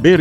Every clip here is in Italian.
Ben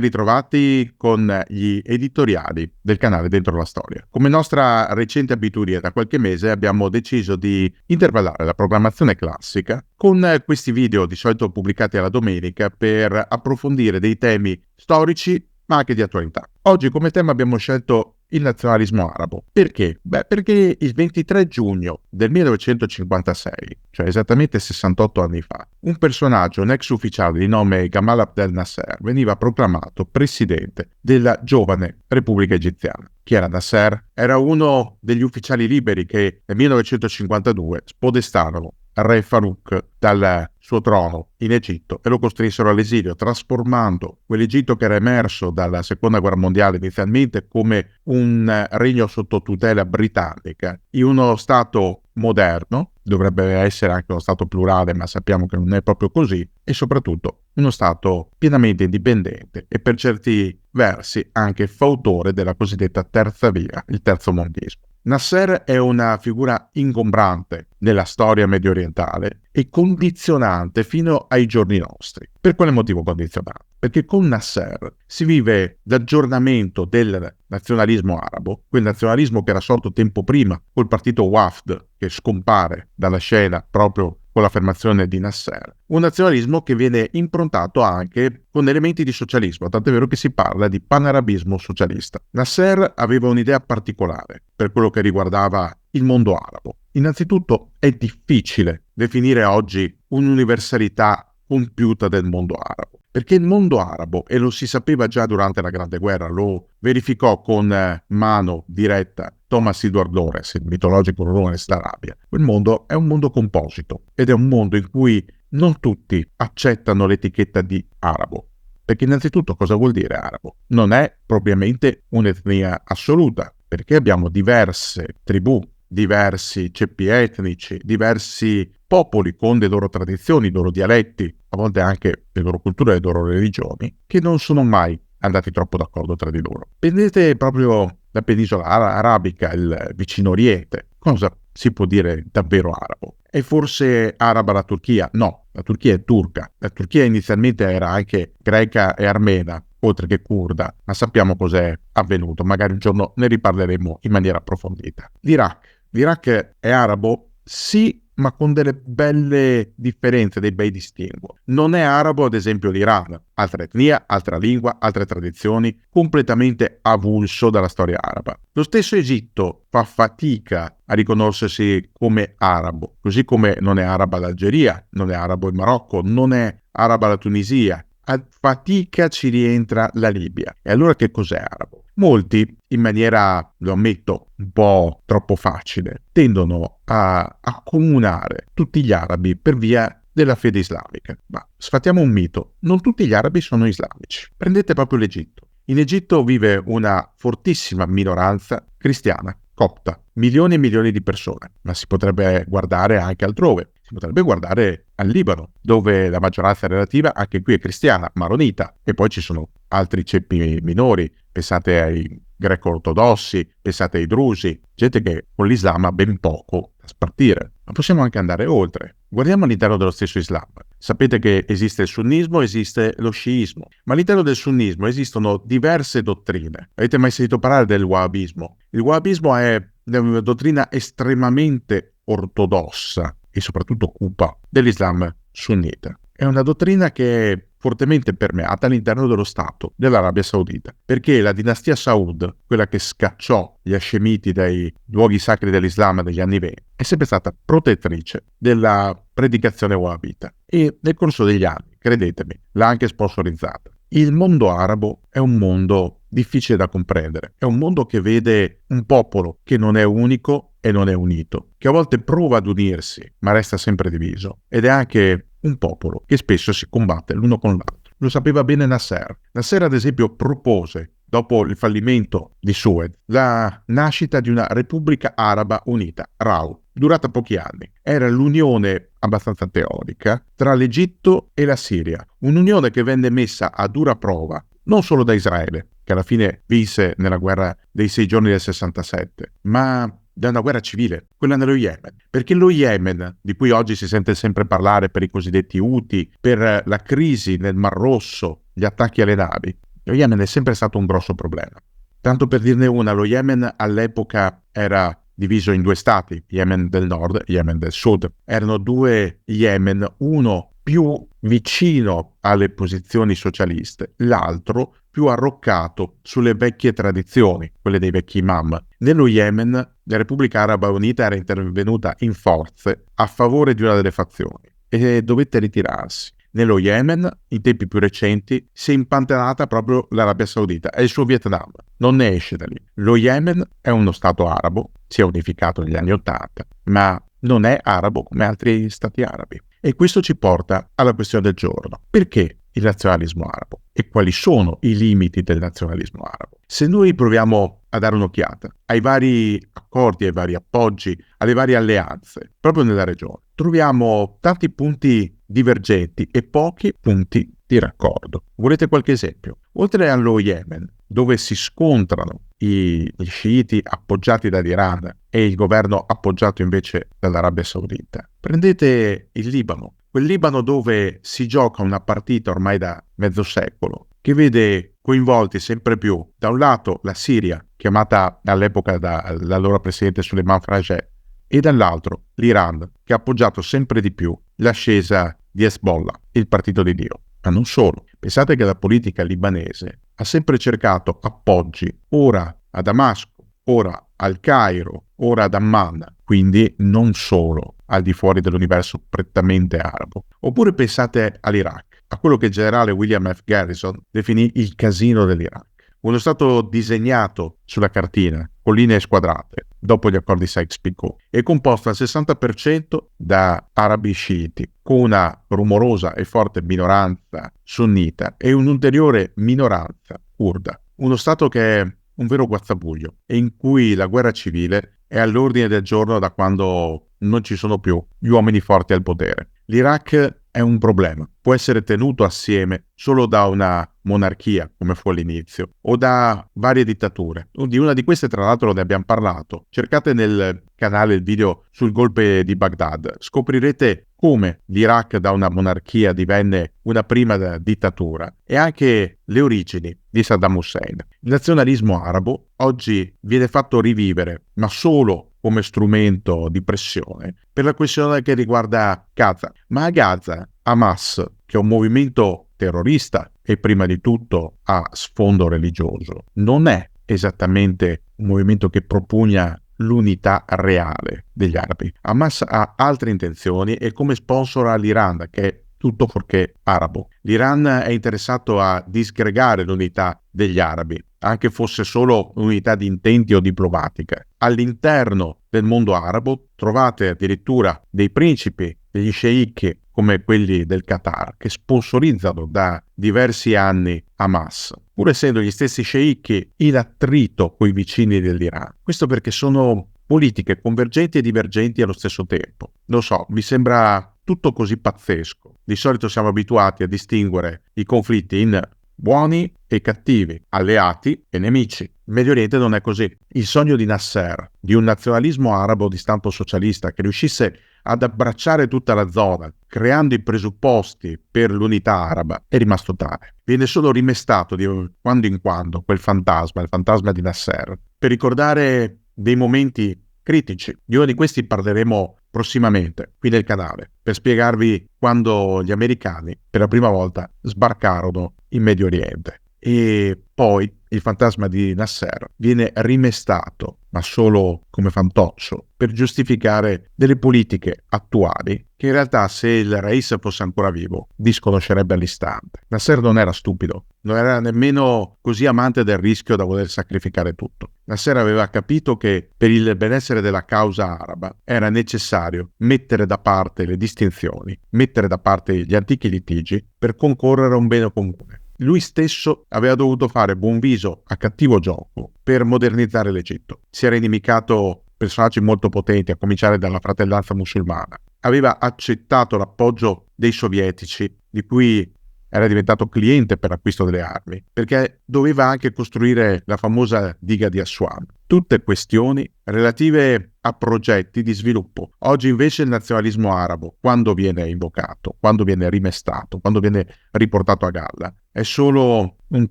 ritrovati con gli editoriali del canale Dentro la Storia. Come nostra recente abitudine da qualche mese abbiamo deciso di intervallare la programmazione classica con questi video di solito pubblicati alla domenica per approfondire dei temi storici ma anche di attualità. Oggi come tema abbiamo scelto il nazionalismo arabo. Perché? Perché il 23 giugno del 1956, cioè esattamente 68 anni fa, un personaggio, un ex ufficiale di nome Gamal Abdel Nasser, veniva proclamato presidente della giovane Repubblica Egiziana. Chi era Nasser? Era uno degli ufficiali liberi che nel 1952 spodestarono Re Farouk dal suo trono in Egitto e lo costrinsero all'esilio, trasformando quell'Egitto che era emerso dalla seconda guerra mondiale inizialmente come un regno sotto tutela britannica in uno stato moderno, dovrebbe essere anche uno stato plurale ma sappiamo che non è proprio così, e soprattutto uno stato pienamente indipendente e per certi versi anche fautore della cosiddetta terza via, il terzo mondismo. Nasser è una figura ingombrante nella storia medio orientale e condizionante fino ai giorni nostri. Per quale motivo condizionante? Perché con Nasser si vive l'aggiornamento del nazionalismo arabo, quel nazionalismo che era sorto tempo prima col partito Wafd, che scompare dalla scena proprio con l'affermazione di Nasser, un nazionalismo che viene improntato anche con elementi di socialismo, tant'è vero che si parla di panarabismo socialista. Nasser aveva un'idea particolare per quello che riguardava il mondo arabo. Innanzitutto è difficile definire oggi un'universalità compiuta del mondo arabo, perché il mondo arabo, e lo si sapeva già durante la Grande Guerra, lo verificò con mano diretta Thomas Edward Lawrence, il mitologico Lawrence d'Arabia. Quel mondo è un mondo composito ed è un mondo in cui non tutti accettano l'etichetta di arabo. Perché innanzitutto cosa vuol dire arabo? Non è propriamente un'etnia assoluta, perché abbiamo diverse tribù, diversi ceppi etnici, diversi popoli con le loro tradizioni, i loro dialetti, a volte anche le loro culture e le loro religioni, che non sono mai andati troppo d'accordo tra di loro. Prendete proprio la penisola arabica, il vicino Oriente. Cosa si può dire davvero arabo? È forse araba la Turchia? No, la Turchia è turca. La Turchia inizialmente era anche greca e armena, oltre che curda, ma sappiamo cos'è avvenuto. Magari un giorno ne riparleremo in maniera approfondita. L'Iraq è arabo? Sì, ma con delle belle differenze, dei bei distinguo. Non è arabo, ad esempio, l'Iran, altra etnia, altra lingua, altre tradizioni, completamente avulso dalla storia araba. Lo stesso Egitto fa fatica a riconoscersi come arabo, così come non è araba l'Algeria, non è arabo il Marocco, non è araba la Tunisia. A fatica ci rientra la Libia. E allora che cos'è arabo? Molti, in maniera, lo ammetto, un po' troppo facile, tendono a accomunare tutti gli arabi per via della fede islamica. Ma sfattiamo un mito, non tutti gli arabi sono islamici. Prendete proprio l'Egitto. In Egitto vive una fortissima minoranza cristiana, copta, milioni e milioni di persone, ma si potrebbe guardare anche altrove. Si potrebbe guardare al Libano, dove la maggioranza relativa anche qui è cristiana, maronita, e poi ci sono altri ceppi minori, pensate ai greco-ortodossi, pensate ai drusi, gente che con l'Islam ha ben poco da spartire. Ma possiamo anche andare oltre. Guardiamo all'interno dello stesso Islam. Sapete che esiste il sunnismo, esiste lo sciismo, ma all'interno del sunnismo esistono diverse dottrine. Avete mai sentito parlare del wahhabismo? Il wahhabismo è una dottrina estremamente ortodossa e soprattutto cupa dell'Islam sunnita. È una dottrina che è fortemente permeata all'interno dello Stato dell'Arabia Saudita, perché la dinastia Saud, quella che scacciò gli Hascemiti dai luoghi sacri dell'Islam negli anni 20, è sempre stata protettrice della predicazione wahhabita e nel corso degli anni, credetemi, l'ha anche sponsorizzata. Il mondo arabo è un mondo difficile da comprendere, è un mondo che vede un popolo che non è unico e non è unito, che a volte prova ad unirsi ma resta sempre diviso, ed è anche un popolo che spesso si combatte l'uno con l'altro. Lo sapeva bene Nasser. Nasser ad esempio propose, dopo il fallimento di Suez, la nascita di una Repubblica Araba Unita, RAU, durata pochi anni. Era l'unione abbastanza teorica tra l'Egitto e la Siria, un'unione che venne messa a dura prova non solo da Israele, che alla fine vinse nella guerra dei 6 giorni del 67, ma da una guerra civile, quella nello Yemen. Perché lo Yemen, di cui oggi si sente sempre parlare per i cosiddetti Houthi, per la crisi nel Mar Rosso, gli attacchi alle navi. Lo Yemen è sempre stato un grosso problema. Tanto per dirne una, lo Yemen all'epoca era diviso in due stati, Yemen del nord e Yemen del sud. Erano due Yemen, uno più vicino alle posizioni socialiste, l'altro più arroccato sulle vecchie tradizioni, quelle dei vecchi imam. Nello Yemen la Repubblica Araba Unita era intervenuta in forze a favore di una delle fazioni e dovette ritirarsi. Nello Yemen, in tempi più recenti, si è impantanata proprio l'Arabia Saudita e il suo Vietnam. Non ne esce da lì. Lo Yemen è uno stato arabo, si è unificato negli anni '80, ma non è arabo come altri stati arabi. E questo ci porta alla questione del giorno. Perché il nazionalismo arabo? E quali sono i limiti del nazionalismo arabo? Se noi proviamo a dare un'occhiata ai vari accordi, ai vari appoggi, alle varie alleanze, proprio nella regione, troviamo tanti punti divergenti e pochi punti di raccordo. Volete qualche esempio? Oltre allo Yemen, dove si scontrano gli sciiti appoggiati dall'Iran e il governo appoggiato invece dall'Arabia Saudita, prendete il Libano, quel Libano dove si gioca una partita ormai da mezzo secolo, che vede coinvolti sempre più, da un lato la Siria, chiamata all'epoca dall'allora presidente Suleiman Fragè, e dall'altro l'Iran, che ha appoggiato sempre di più l'ascesa di Hezbollah, il partito di Dio. Ma non solo. Pensate che la politica libanese ha sempre cercato appoggi, ora a Damasco, ora al Cairo, ora ad Amman, quindi non solo al di fuori dell'universo prettamente arabo. Oppure pensate all'Iraq, a quello che il generale William F. Garrison definì il casino dell'Iraq. Uno stato disegnato sulla cartina, con linee squadrate, dopo gli accordi Sykes-Picot, è composto al 60% da arabi sciiti, con una rumorosa e forte minoranza sunnita e un'ulteriore minoranza curda. Uno stato che è un vero guazzabuglio e in cui la guerra civile è all'ordine del giorno da quando non ci sono più gli uomini forti al potere. L'Iraq è un problema, può essere tenuto assieme solo da una monarchia, come fu all'inizio, o da varie dittature. Di una di queste, tra l'altro, ne abbiamo parlato. Cercate nel canale il video sul golpe di Baghdad. Scoprirete come l'Iraq da una monarchia divenne una prima dittatura e anche le origini di Saddam Hussein. Il nazionalismo arabo oggi viene fatto rivivere, ma solo come strumento di pressione per la questione che riguarda Gaza. Ma a Gaza, Hamas, che è un movimento terrorista e prima di tutto a sfondo religioso, non è esattamente un movimento che propugna l'unità reale degli arabi. Hamas ha altre intenzioni e come sponsor ha l'Iran, che è tutto fuorché arabo. L'Iran è interessato a disgregare l'unità degli arabi, anche fosse solo unità di intenti o diplomatica. All'interno del mondo arabo trovate addirittura dei principi, degli sceicchi come quelli del Qatar, che sponsorizzano da diversi anni Hamas, pur essendo gli stessi sceicchi in attrito coi vicini dell'Iran. Questo perché sono politiche convergenti e divergenti allo stesso tempo. Lo so, mi sembra tutto così pazzesco. Di solito siamo abituati a distinguere i conflitti in buoni e cattivi, alleati e nemici. Il Medio Oriente non è così. Il sogno di Nasser, di un nazionalismo arabo di stampo socialista che riuscisse ad abbracciare tutta la zona, creando i presupposti per l'unità araba, è rimasto tale. Viene solo rimestato di quando in quando quel fantasma, il fantasma di Nasser, per ricordare dei momenti critici. Di uno di questi parleremo prossimamente qui nel canale, per spiegarvi quando gli americani per la prima volta sbarcarono in Medio Oriente. E poi il fantasma di Nasser viene rimestato, ma solo come fantoccio, per giustificare delle politiche attuali che in realtà, se il Rais fosse ancora vivo, disconoscerebbe all'istante. Nasser non era stupido, non era nemmeno così amante del rischio da voler sacrificare tutto. Nasser aveva capito che per il benessere della causa araba era necessario mettere da parte le distinzioni, mettere da parte gli antichi litigi per concorrere a un bene comune. Lui stesso aveva dovuto fare buon viso a cattivo gioco per modernizzare l'Egitto. Si era inimicato personaggi molto potenti, a cominciare dalla Fratellanza Musulmana. Aveva accettato l'appoggio dei sovietici, di cui era diventato cliente per l'acquisto delle armi, perché doveva anche costruire la famosa diga di Aswan. Tutte questioni relative a progetti di sviluppo. Oggi invece il nazionalismo arabo, quando viene invocato, quando viene rimestato, quando viene riportato a galla, è solo un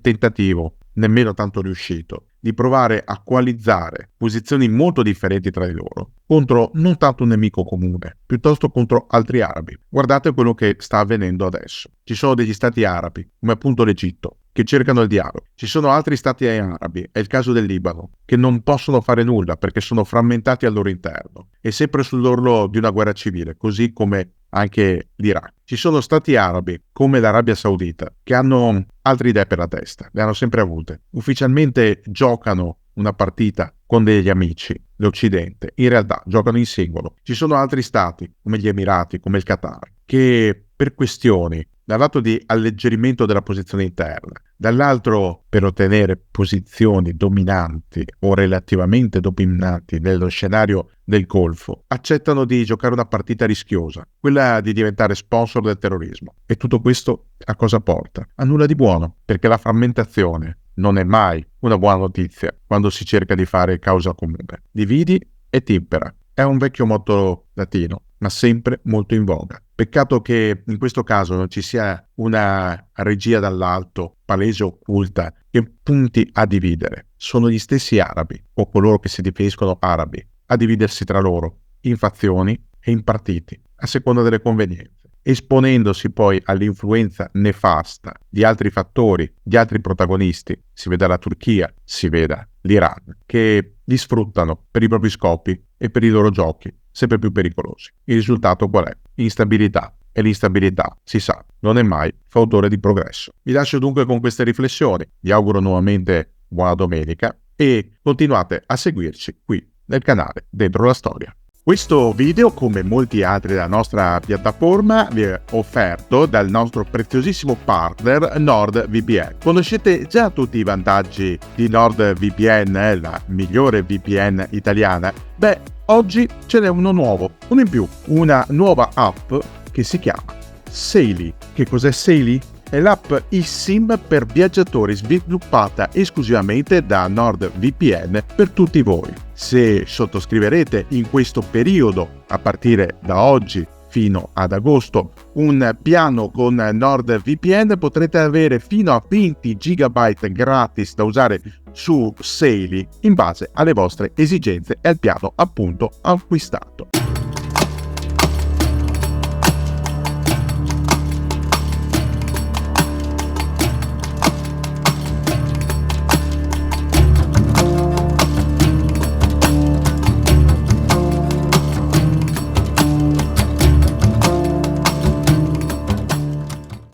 tentativo, nemmeno tanto riuscito, di provare a coalizzare posizioni molto differenti tra di loro contro non tanto un nemico comune, piuttosto contro altri arabi. Guardate quello che sta avvenendo adesso. Ci sono degli stati arabi, come appunto l'Egitto, che cercano il dialogo. Ci sono altri stati arabi, è il caso del Libano, che non possono fare nulla perché sono frammentati al loro interno e sempre sull'orlo di una guerra civile, così come anche l'Iraq. Ci sono stati arabi, come l'Arabia Saudita, che hanno altre idee per la testa, le hanno sempre avute. Ufficialmente giocano una partita con degli amici, l'Occidente, in realtà giocano in singolo. Ci sono altri stati, come gli Emirati, come il Qatar, che per questioni, dal lato di alleggerimento della posizione interna, dall'altro per ottenere posizioni dominanti o relativamente dominanti nello scenario del Golfo, accettano di giocare una partita rischiosa, quella di diventare sponsor del terrorismo. E tutto questo a cosa porta? A nulla di buono, perché la frammentazione non è mai una buona notizia quando si cerca di fare causa comune. Dividi e timpera. È un vecchio motto latino, ma sempre molto in voga. Peccato che in questo caso non ci sia una regia dall'alto, palese o occulta, che punti a dividere. Sono gli stessi arabi, o coloro che si definiscono arabi, a dividersi tra loro, in fazioni e in partiti, a seconda delle convenienze, esponendosi poi all'influenza nefasta di altri fattori, di altri protagonisti, si veda la Turchia, si veda l'Iran, che li sfruttano per i propri scopi e per i loro giochi, sempre più pericolosi. Il risultato qual è? Instabilità. E l'instabilità, si sa, non è mai fautore di progresso. Vi lascio dunque con queste riflessioni, vi auguro nuovamente buona domenica e continuate a seguirci qui nel canale Dentro la Storia. Questo video, come molti altri della nostra piattaforma, vi è offerto dal nostro preziosissimo partner NordVPN. Conoscete già tutti i vantaggi di NordVPN, la migliore VPN italiana? Beh, oggi ce n'è uno nuovo, uno in più, una nuova app che si chiama Saily. Che cos'è Saily? È l'app eSIM per viaggiatori sviluppata esclusivamente da NordVPN per tutti voi. Se sottoscriverete in questo periodo, a partire da oggi fino ad agosto, un piano con NordVPN, potrete avere fino a 20 GB gratis da usare su Saily in base alle vostre esigenze e al piano appunto acquistato.